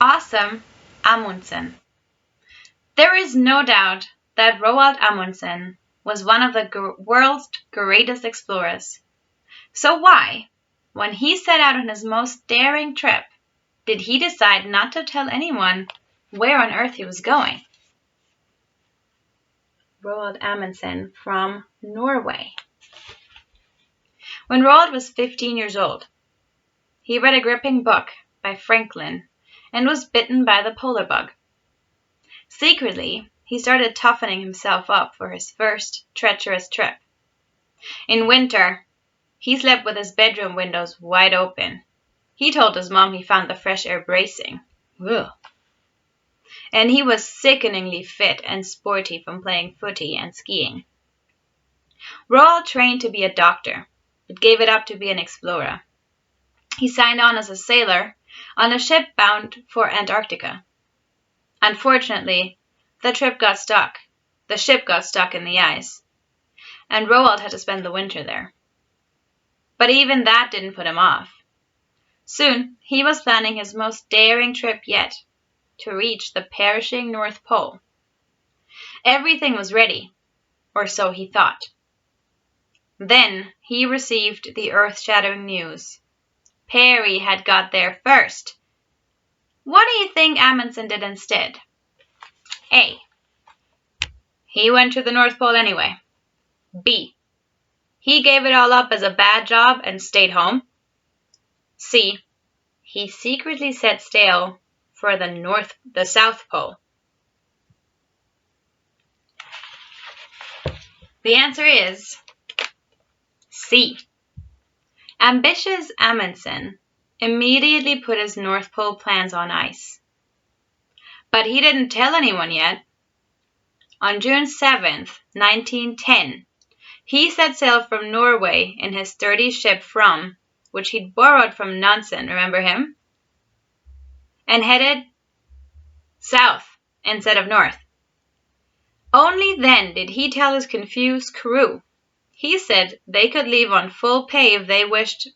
Awesome Amundsen. There is no doubt that Roald Amundsen was one of the world's greatest explorers. So why, when he set out on his most daring trip, did he decide not to tell anyone where on earth he was going? Roald Amundsen from Norway. When Roald was 15 years old, he read a gripping book by Franklin and was bitten by the polar bug. Secretly, he started toughening himself up for his first treacherous trip. In winter, he slept with his bedroom windows wide open. He told his mom he found the fresh air bracing. Ugh. And he was sickeningly fit and sporty from playing footy and skiing. Roald trained to be a doctor, but gave it up to be an explorer. He signed on as a sailor on a ship bound for Antarctica. Unfortunately, the ship got stuck in the ice, and Roald had to spend the winter there. But even that didn't put him off. Soon, he was planning his most daring trip yet, to reach the perishing North Pole. Everything was ready, or so he thought. Then he received the earth-shattering news. Peary had got there first. What do you think Amundsen did instead? A. He went to the North Pole anyway. B. He gave it all up as a bad job and stayed home. C. He secretly set sail for the South Pole. The answer is C. Ambitious Amundsen immediately put his North Pole plans on ice. But he didn't tell anyone yet. On June 7th, 1910, he set sail from Norway in his sturdy ship From, which he'd borrowed from Nansen, remember him? And headed south instead of north. Only then did he tell his confused crew. He said they could leave on full pay if they wished,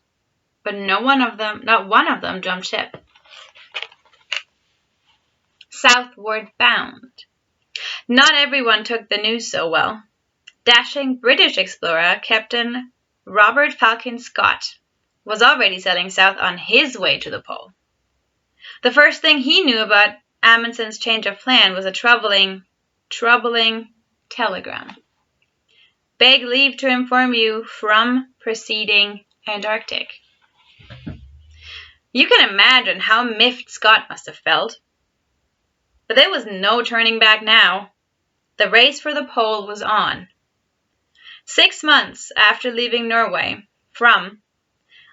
but not one of them jumped ship. Southward bound. Not everyone took the news so well. Dashing British explorer Captain Robert Falcon Scott was already sailing south on his way to the pole. The first thing he knew about Amundsen's change of plan was a troubling telegram. Beg leave to inform you from preceding Antarctic. You can imagine how miffed Scott must have felt. But there was no turning back now. The race for the pole was on. 6 months after leaving Norway, From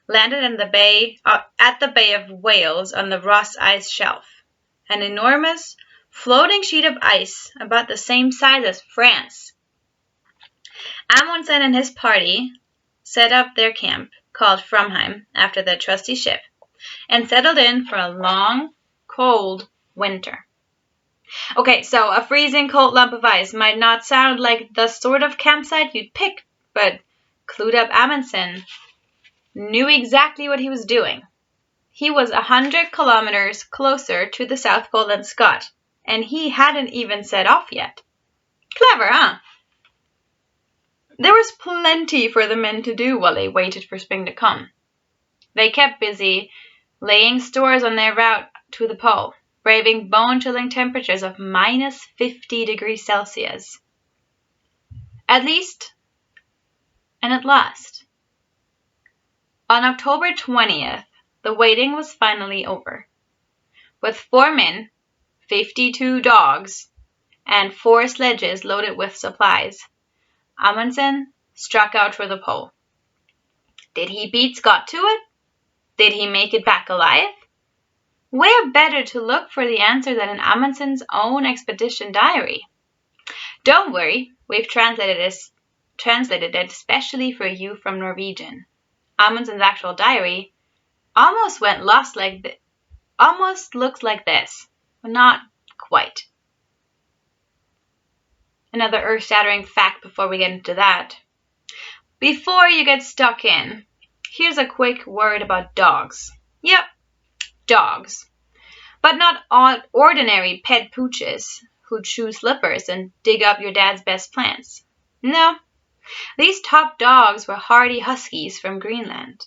landed in at the Bay of Whales on the Ross Ice Shelf, an enormous floating sheet of ice about the same size as France. Amundsen and his party set up their camp, called Fromheim, after their trusty ship, and settled in for a long, cold winter. Okay, so a freezing cold lump of ice might not sound like the sort of campsite you'd pick, but clued up Amundsen knew exactly what he was doing. He was 100 kilometers closer to the South Pole than Scott, and he hadn't even set off yet. Clever, huh? There was plenty for the men to do while they waited for spring to come. They kept busy laying stores on their route to the pole, braving bone-chilling temperatures of minus 50 degrees Celsius. At least, and at last. On October 20th, the waiting was finally over. With 4 men, 52 dogs, and 4 sledges loaded with supplies, Amundsen struck out for the pole. Did he beat Scott to it? Did he make it back alive? Where better to look for the answer than in Amundsen's own expedition diary? Don't worry, we've translated it especially for you from Norwegian. Amundsen's actual diary almost looks like this, but not quite. Another earth-shattering fact before we get into that. Before you get stuck in, here's a quick word about dogs. Yep, dogs. But not ordinary pet pooches who chew slippers and dig up your dad's best plants. No, these top dogs were hardy huskies from Greenland.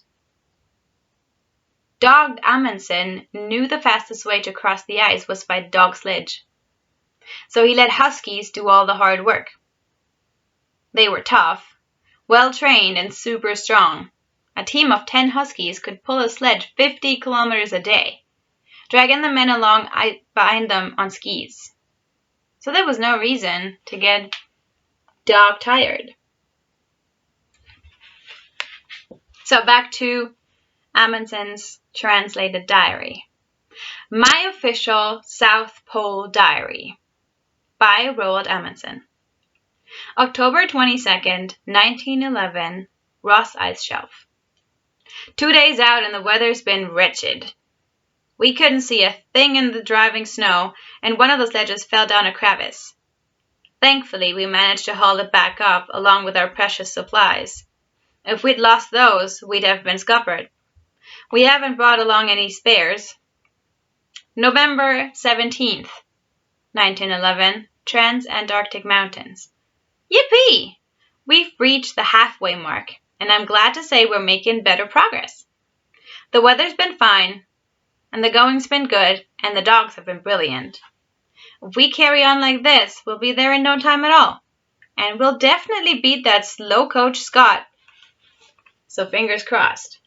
Dog Amundsen knew the fastest way to cross the ice was by dog sledge. So he let huskies do all the hard work. They were tough, well-trained, and super strong. A team of 10 huskies could pull a sledge 50 kilometers a day, dragging the men along behind them on skis. So there was no reason to get dog tired. So back to Amundsen's translated diary. My official South Pole diary by Roald Amundsen. October 22nd, 1911, Ross Ice Shelf. 2 days out and the weather's been wretched. We couldn't see a thing in the driving snow, and one of the sledges fell down a crevice. Thankfully, we managed to haul it back up along with our precious supplies. If we'd lost those, we'd have been scuppered. We haven't brought along any spares. November 17th, 1911, Trans-Antarctic Mountains. Yippee! We've reached the halfway mark, and I'm glad to say we're making better progress. The weather's been fine, and the going's been good, and the dogs have been brilliant. If we carry on like this, we'll be there in no time at all, and we'll definitely beat that slow coach Scott. So fingers crossed.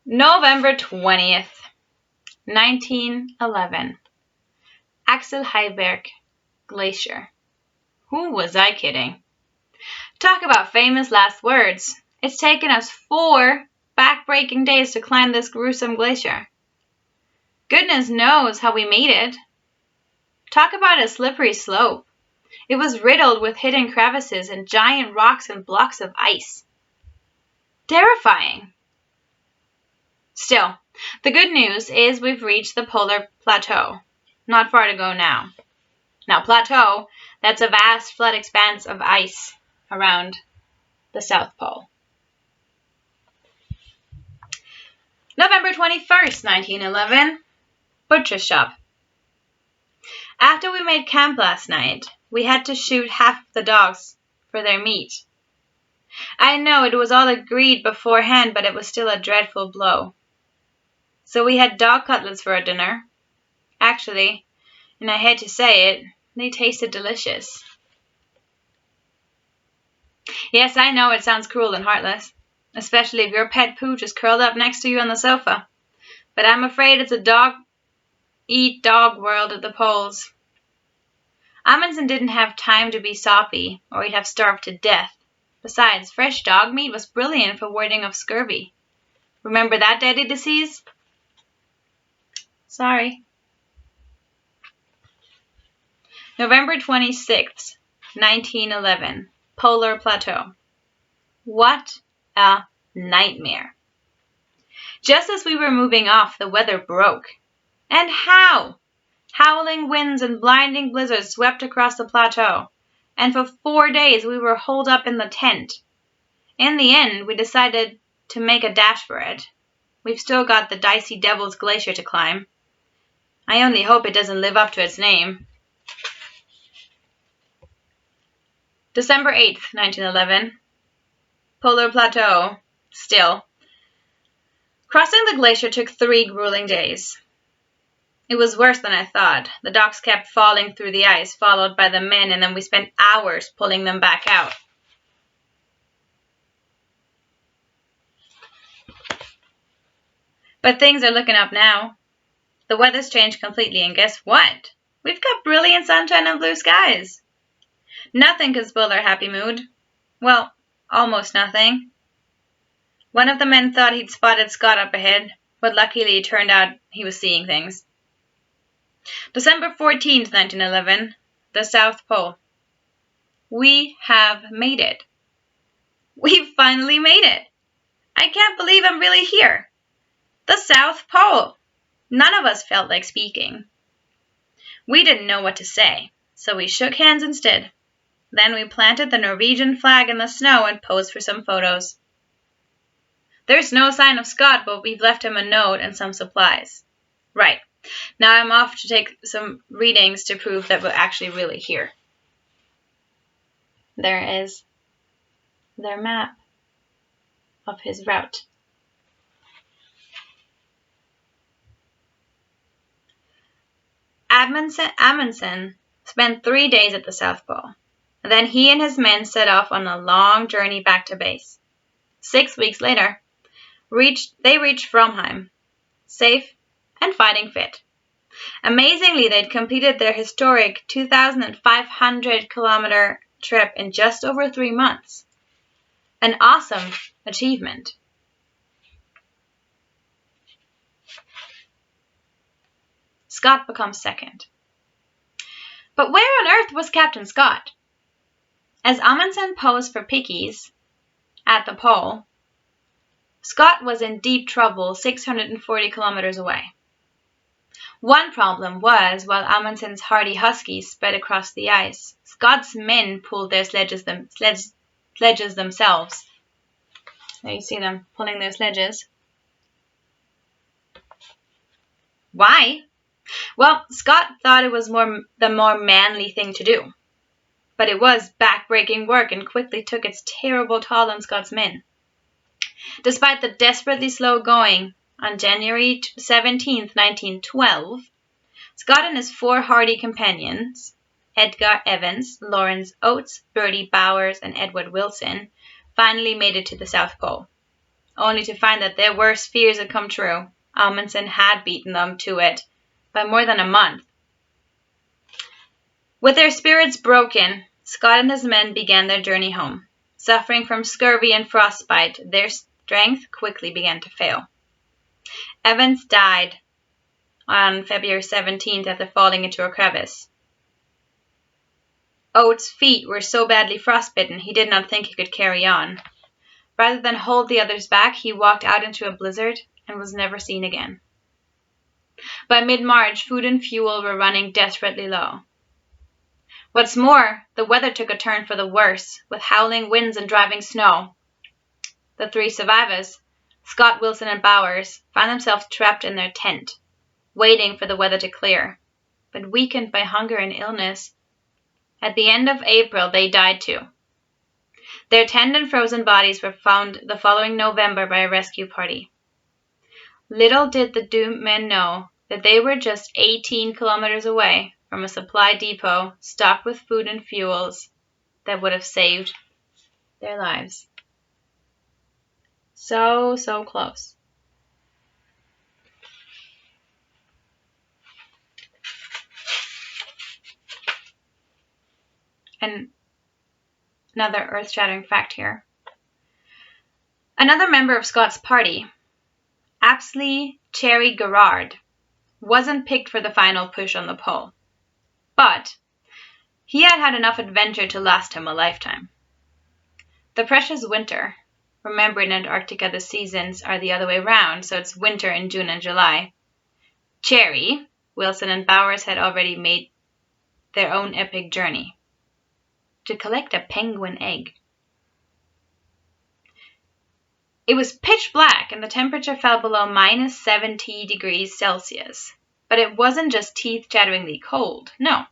November 20th, 1911. Axel Heiberg Glacier. Who was I kidding? Talk about famous last words. It's taken us 4 back-breaking days to climb this gruesome glacier. Goodness knows how we made it. Talk about a slippery slope. It was riddled with hidden crevices and giant rocks and blocks of ice. Terrifying. Still, the good news is we've reached the polar plateau. Not far to go now. Now, plateau, that's a vast flat expanse of ice around the South Pole. November 21st, 1911, Butcher Shop. After we made camp last night, we had to shoot half of the dogs for their meat. I know it was all agreed beforehand, but it was still a dreadful blow. So we had dog cutlets for our dinner. Actually, and I hate to say it, they tasted delicious. Yes, I know it sounds cruel and heartless, especially if your pet pooch is curled up next to you on the sofa. But I'm afraid it's a dog-eat-dog world at the poles. Amundsen didn't have time to be soppy, or he'd have starved to death. Besides, fresh dog meat was brilliant for warding off scurvy. Remember that deadly disease? Sorry. November 26th, 1911, Polar Plateau. What a nightmare. Just as we were moving off, the weather broke. And how? Howling winds and blinding blizzards swept across the plateau, and for 4 days we were holed up in the tent. In the end, we decided to make a dash for it. We've still got the Dicey Devil's Glacier to climb. I only hope it doesn't live up to its name. December 8th, 1911. Polar Plateau. Still. Crossing the glacier took 3 grueling days. It was worse than I thought. The dogs kept falling through the ice, followed by the men, and then we spent hours pulling them back out. But things are looking up now. The weather's changed completely, and guess what? We've got brilliant sunshine and blue skies. Nothing can spoil our happy mood. Well, almost nothing. One of the men thought he'd spotted Scott up ahead, but luckily it turned out he was seeing things. December 14th, 1911, the South Pole. We have made it. We've finally made it. I can't believe I'm really here. The South Pole. None of us felt like speaking. We didn't know what to say, so we shook hands instead. Then we planted the Norwegian flag in the snow and posed for some photos. There's no sign of Scott, but we've left him a note and some supplies. Right. Now I'm off to take some readings to prove that we're actually really here. There is their map of his route. Amundsen spent 3 days at the South Pole. Then he and his men set off on a long journey back to base. 6 weeks later, they reached Fromheim, safe and fighting fit. Amazingly, they'd completed their historic 2,500-kilometer trip in just over 3 months. An awesome achievement. Scott becomes second. But where on earth was Captain Scott? As Amundsen posed for pickies at the pole, Scott was in deep trouble 640 kilometers away. One problem was, while Amundsen's hardy huskies sped across the ice, Scott's men pulled their sledges themselves. There you see them pulling their sledges. Why? Well, Scott thought it was the more manly thing to do. But it was back-breaking work and quickly took its terrible toll on Scott's men. Despite the desperately slow going, on January 17, 1912, Scott and his 4 hardy companions, Edgar Evans, Lawrence Oates, Bertie Bowers, and Edward Wilson, finally made it to the South Pole, only to find that their worst fears had come true. Amundsen had beaten them to it by more than a month. With their spirits broken, Scott and his men began their journey home. Suffering from scurvy and frostbite, their strength quickly began to fail. Evans died on February 17th after falling into a crevice. Oates' feet were so badly frostbitten he did not think he could carry on. Rather than hold the others back, he walked out into a blizzard and was never seen again. By mid-March, food and fuel were running desperately low. What's more, the weather took a turn for the worse, with howling winds and driving snow. The 3 survivors, Scott, Wilson, and Bowers, found themselves trapped in their tent, waiting for the weather to clear. But weakened by hunger and illness, at the end of April they died too. Their tanned and frozen bodies were found the following November by a rescue party. Little did the doomed men know that they were just 18 kilometers away from a supply depot stocked with food and fuels that would have saved their lives. So close. And another earth-shattering fact here. Another member of Scott's party, Apsley Cherry Garrard, wasn't picked for the final push on the pole. But he had had enough adventure to last him a lifetime. The precious winter, remember in Antarctica the seasons are the other way round, so it's winter in June and July. Cherry, Wilson, and Bowers had already made their own epic journey to collect a penguin egg. It was pitch black and the temperature fell below minus 70 degrees Celsius. But it wasn't just teeth-chatteringly cold, no.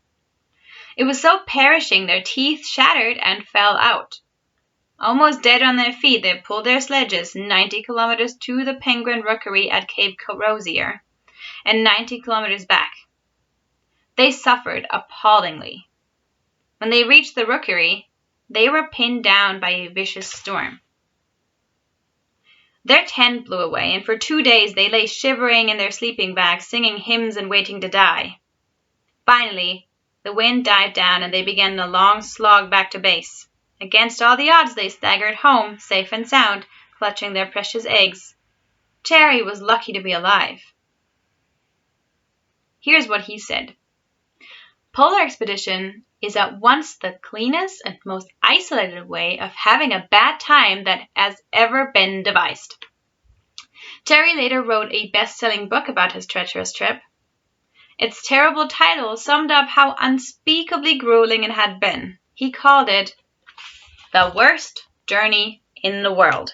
It was so perishing their teeth shattered and fell out. Almost dead on their feet, they pulled their sledges 90 kilometers to the penguin rookery at Cape Crozier and 90 kilometers back. They suffered appallingly. When they reached the rookery, they were pinned down by a vicious storm. Their tent blew away, and for 2 days they lay shivering in their sleeping bags, singing hymns and waiting to die. Finally, the wind died down, and they began a long slog back to base. Against all the odds, they staggered home, safe and sound, clutching their precious eggs. Cherry was lucky to be alive. Here's what he said. Polar expedition is at once the cleanest and most isolated way of having a bad time that has ever been devised. Cherry later wrote a best-selling book about his treacherous trip. Its terrible title summed up how unspeakably grueling it had been. He called it The Worst Journey in the World.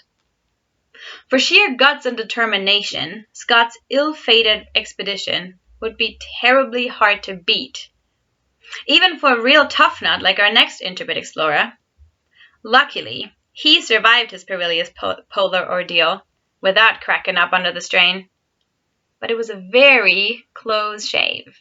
For sheer guts and determination, Scott's ill-fated expedition would be terribly hard to beat, even for a real tough nut like our next Intrepid explorer. Luckily, he survived his perilous polar ordeal without cracking up under the strain. But it was a very close shave.